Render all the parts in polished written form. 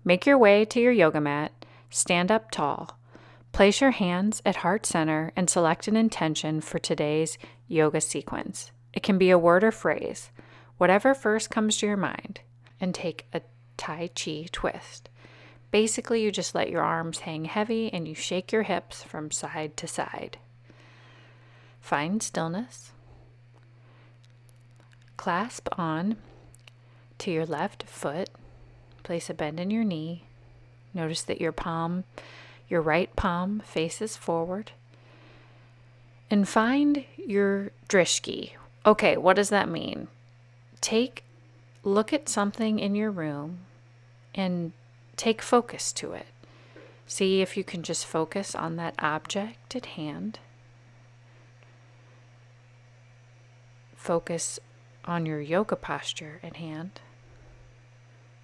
Make your way to your yoga mat, stand up tall. Place your hands at heart center and select an intention for today's yoga sequence. It can be a word or phrase, whatever first comes to your mind, and take a Tai Chi twist. Basically, you just let your arms hang heavy and you shake your hips from side to side. Find stillness. Clasp on to your left foot. Place a bend in your knee. Notice that your right palm faces forward. And find your drishti. Okay, what does that mean? Look at something in your room and take focus to it. See if you can just focus on that object at hand. Focus on your yoga posture at hand.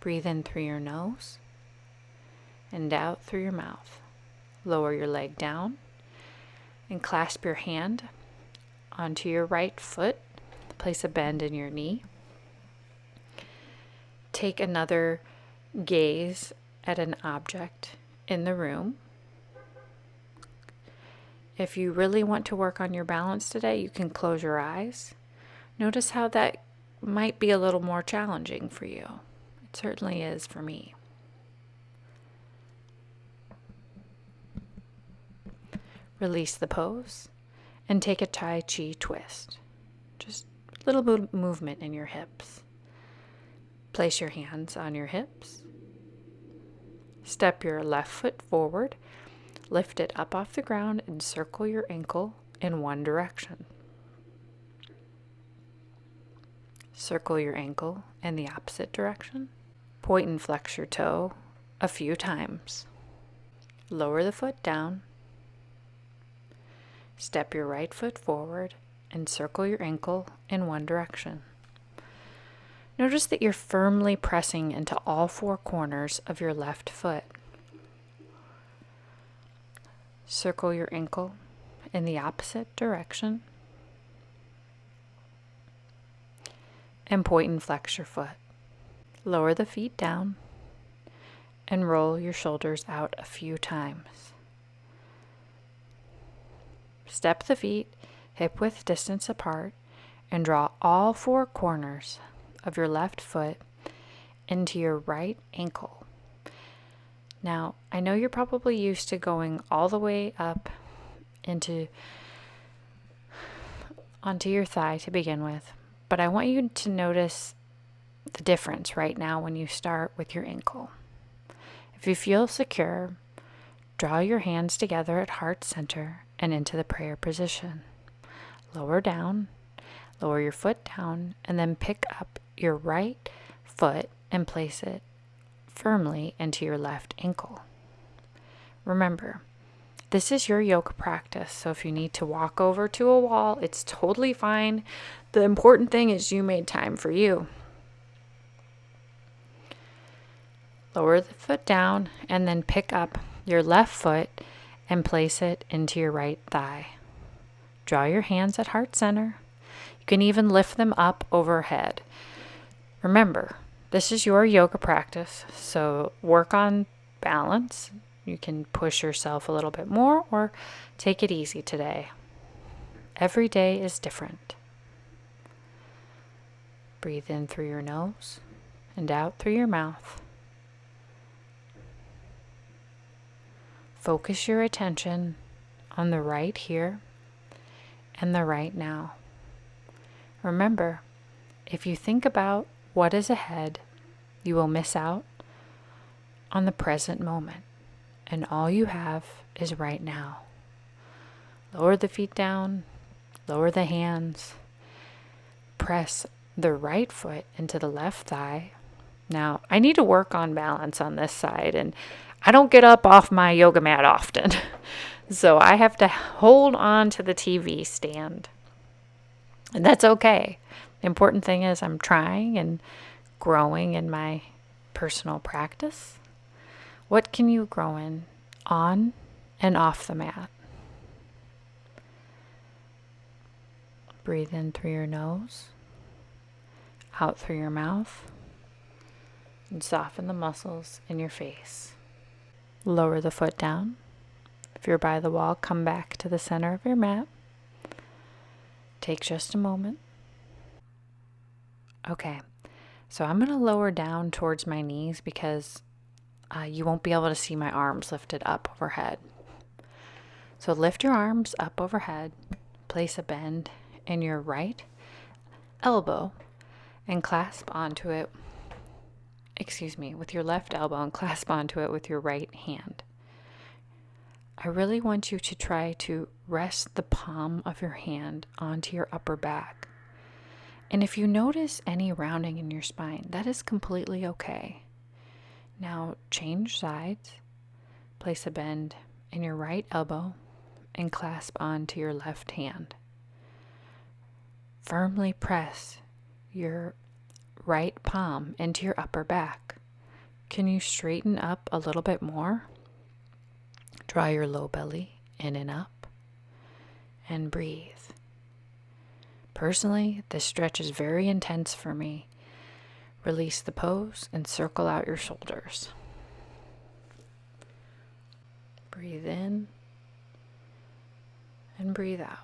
Breathe in through your nose and out through your mouth. Lower your leg down and clasp your hand onto your right foot. Place a bend in your knee. Take another gaze at an object in the room. If you really want to work on your balance today, you can close your eyes. Notice how that might be a little more challenging for you. It certainly is for me. Release the pose and take a Tai Chi twist. Just a little bit of movement in your hips. Place your hands on your hips. Step your left foot forward. Lift it up off the ground and circle your ankle in one direction. Circle your ankle in the opposite direction. Point and flex your toe a few times. Lower the foot down. Step your right foot forward and circle your ankle in one direction. Notice that you're firmly pressing into all four corners of your left foot. Circle your ankle in the opposite direction. And point and flex your foot. Lower the feet down and roll your shoulders out a few times. Step the feet hip-width distance apart and draw all four corners of your left foot into your right ankle. Now, I know you're probably used to going all the way up onto your thigh to begin with, but I want you to notice the difference right now when you start with your ankle. If you feel secure, draw your hands together at heart center and into the prayer position. Lower your foot down, and then pick up your right foot and place it firmly into your left ankle. Remember, this is your yoga practice, so if you need to walk over to a wall, it's totally fine. The important thing is you made time for you. Lower the foot down and then pick up your left foot and place it into your right thigh. Draw your hands at heart center. You can even lift them up overhead. Remember, this is your yoga practice, so work on balance. You can push yourself a little bit more or take it easy today. Every day is different. Breathe in through your nose and out through your mouth. Focus your attention on the right here and the right now. Remember, if you think about what is ahead, you will miss out on the present moment, and all you have is right now. Lower the feet down, lower the hands, press the right foot into the left thigh. Now, I need to work on balance on this side, and I don't get up off my yoga mat often, so I have to hold on to the TV stand. And that's okay. The important thing is I'm trying and growing in my personal practice. What can you grow in on and off the mat? Breathe in through your nose, out through your mouth. and soften the muscles in your face. Lower the foot down. If you're by the wall, come back to the center of your mat. Take just a moment. Okay, so I'm going to lower down towards my knees because you won't be able to see my arms lifted up overhead. So lift your arms up overhead, place a bend in your right elbow and clasp onto it, with your left elbow and clasp onto it with your right hand. I really want you to try to rest the palm of your hand onto your upper back. And if you notice any rounding in your spine, that is completely okay. Now change sides, place a bend in your right elbow and clasp onto your left hand. Firmly press your right palm into your upper back. Can you straighten up a little bit more? Draw your low belly in and up and breathe. Personally, this stretch is very intense for me. Release the pose and circle out your shoulders. Breathe in and breathe out.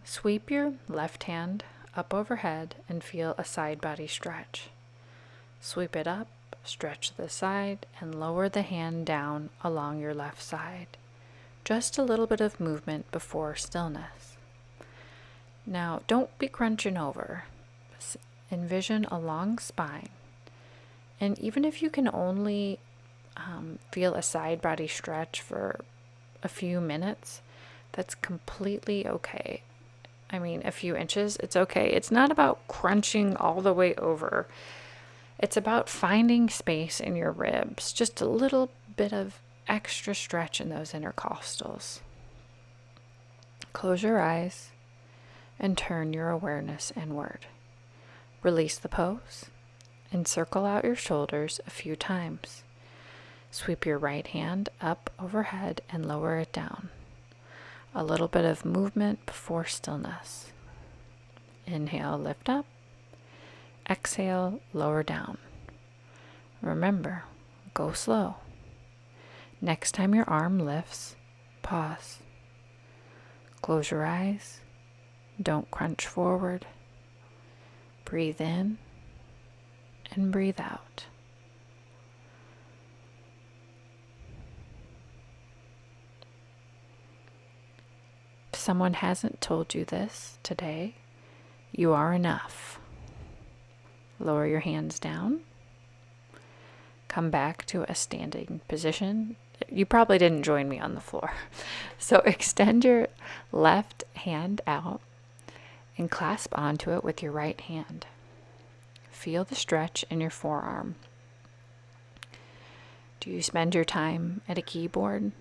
Sweep your left hand up overhead and feel a side body stretch. Sweep it up, stretch the side, and lower the hand down along your left side. Just a little bit of movement before stillness. Now, don't be crunching over. Envision a long spine. And even if you can only feel a side body stretch for a few minutes, that's completely okay. I mean, a few inches, it's okay. It's not about crunching all the way over. It's about finding space in your ribs, just a little bit of extra stretch in those intercostals. Close your eyes and turn your awareness inward. Release the pose and circle out your shoulders a few times. Sweep your right hand up overhead and lower it down. A little bit of movement before stillness. Inhale, lift up. Exhale, lower down. Remember, go slow. Next time your arm lifts, pause. Close your eyes. Don't crunch forward. Breathe in and breathe out. If someone hasn't told you this today, you are enough. Lower your hands down. Come back to a standing position. You probably didn't join me on the floor. So extend your left hand out and clasp onto it with your right hand. Feel the stretch in your forearm. Do you spend your time at a keyboard?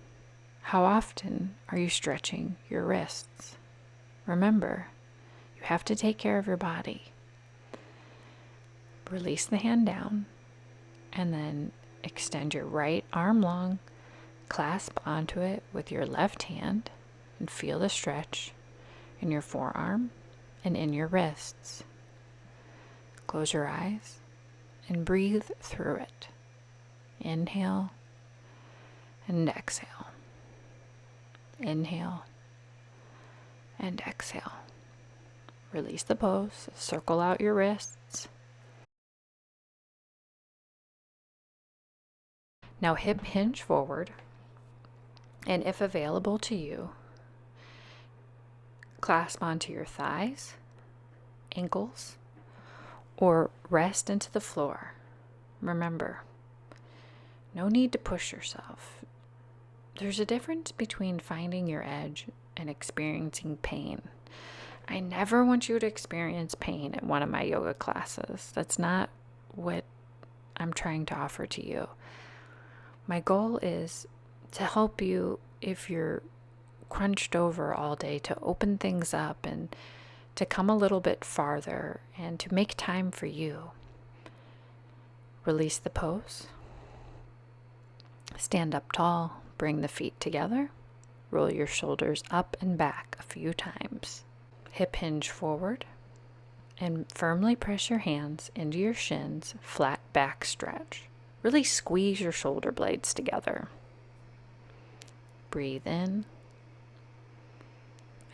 How often are you stretching your wrists? Remember, you have to take care of your body. Release the hand down and then extend your right arm long, clasp onto it with your left hand and feel the stretch in your forearm and in your wrists. Close your eyes and breathe through it. Inhale and exhale. Inhale and exhale. Release the pose, circle out your wrists. Now hip hinge forward, and if available to you, clasp onto your thighs, ankles, or rest into the floor. Remember, no need to push yourself. There's a difference between finding your edge and experiencing pain. I never want you to experience pain at one of my yoga classes. That's not what I'm trying to offer to you. My goal is to help you, if you're crunched over all day, to open things up and to come a little bit farther and to make time for you. Release the pose. Stand up tall, bring the feet together, roll your shoulders up and back a few times. Hip hinge forward, And firmly press your hands into your shins, flat back stretch. Really squeeze your shoulder blades together. Breathe in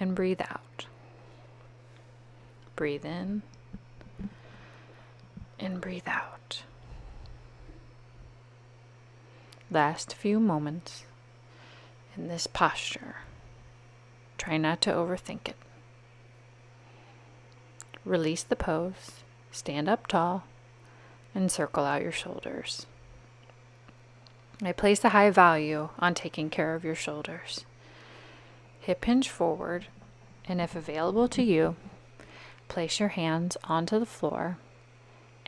and breathe out. Breathe in and breathe out. Last few moments in this posture. Try not to overthink it. Release the pose, stand up tall, and circle out your shoulders. I place a high value on taking care of your shoulders. Hip hinge forward, and if available to you, place your hands onto the floor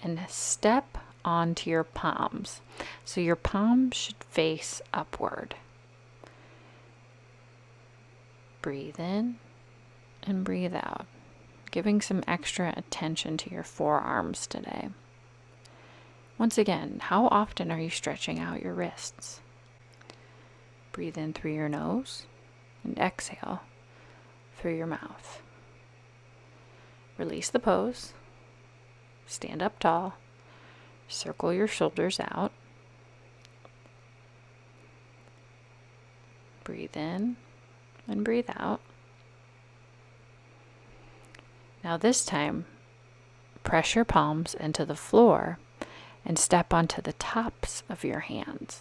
and step onto your palms. So your palms should face upward. Breathe in and breathe out, giving some extra attention to your forearms today. Once again, how often are you stretching out your wrists? Breathe in through your nose and exhale through your mouth. Release the pose. Stand up tall. Circle your shoulders out. Breathe in and breathe out. Now this time, press your palms into the floor and step onto the tops of your hands.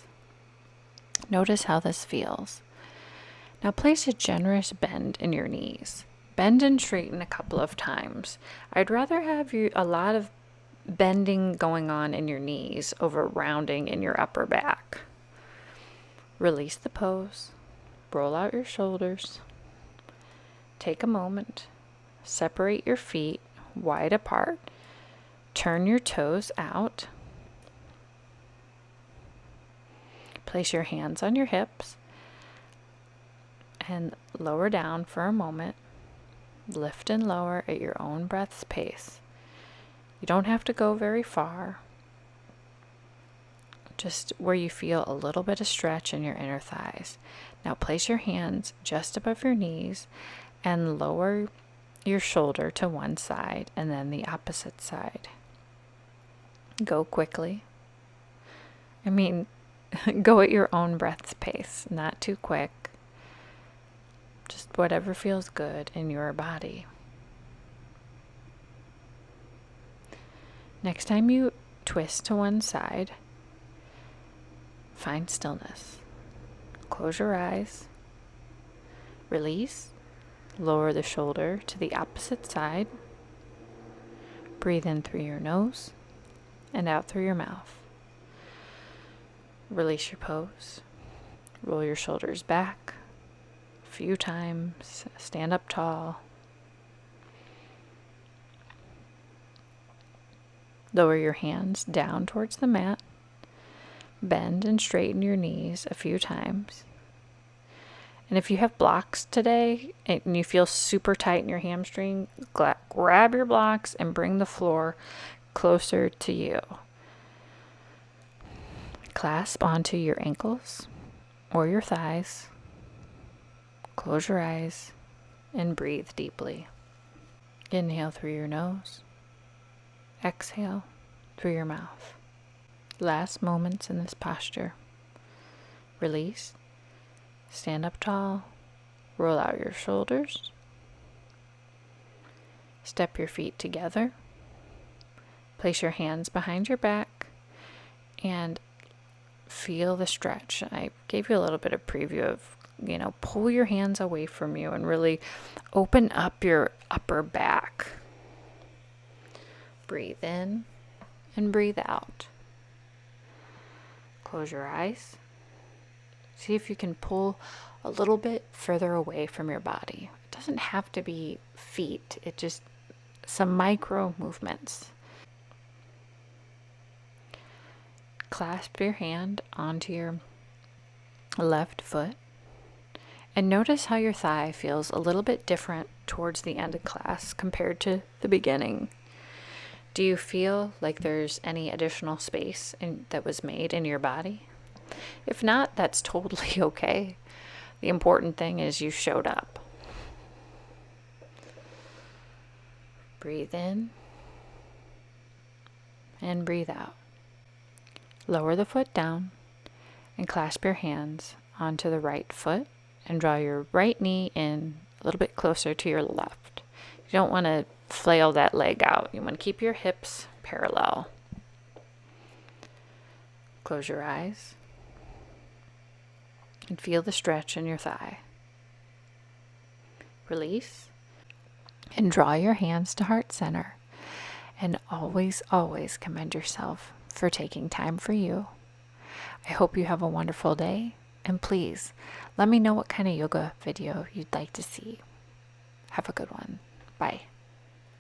Notice how this feels. Now place a generous bend in your knees. Bend and straighten a couple of times. I'd rather have a lot of bending going on in your knees over rounding in your upper back. Release the pose. Roll out your shoulders. Take a moment. Separate your feet wide apart. Turn your toes out. Place your hands on your hips and lower down for a moment. Lift and lower at your own breath's pace. You don't have to go very far. Just where you feel a little bit of stretch in your inner thighs. Now place your hands just above your knees and lower your shoulder to one side and then the opposite side. Go quickly. Go at your own breath's pace, not too quick. Just whatever feels good in your body. Next time you twist to one side, find stillness. Close your eyes. Release. Lower the shoulder to the opposite side. Breathe in through your nose and out through your mouth. Release your pose. Roll your shoulders back a few times. Stand up tall. Lower your hands down towards the mat. Bend and straighten your knees a few times. And if you have blocks today and you feel super tight in your hamstring, grab your blocks and bring the floor closer to you. Clasp onto your ankles or your thighs. Close your eyes and breathe deeply. Inhale through your nose. Exhale through your mouth. Last moments in this posture. Release. Stand up tall. Roll out your shoulders. Step your feet together. Place your hands behind your back and feel the stretch. I gave you a little bit of preview of, pull your hands away from you and really open up your upper back. Breathe in and breathe out. Close your eyes. See if you can pull a little bit further away from your body. It doesn't have to be feet. It just some micro movements. Clasp your hand onto your left foot and notice how your thigh feels a little bit different towards the end of class compared to the beginning. Do you feel like there's any additional space that was made in your body? If not, that's totally okay. The important thing is you showed up. Breathe in and breathe out. Lower the foot down and clasp your hands onto the right foot and draw your right knee in a little bit closer to your left. You don't want to flail that leg out. You want to keep your hips parallel. Close your eyes and feel the stretch in your thigh. Release and draw your hands to heart center. And always, always commend yourself for taking time for you. I hope you have a wonderful day. And please, let me know what kind of yoga video you'd like to see. Have a good one. Bye.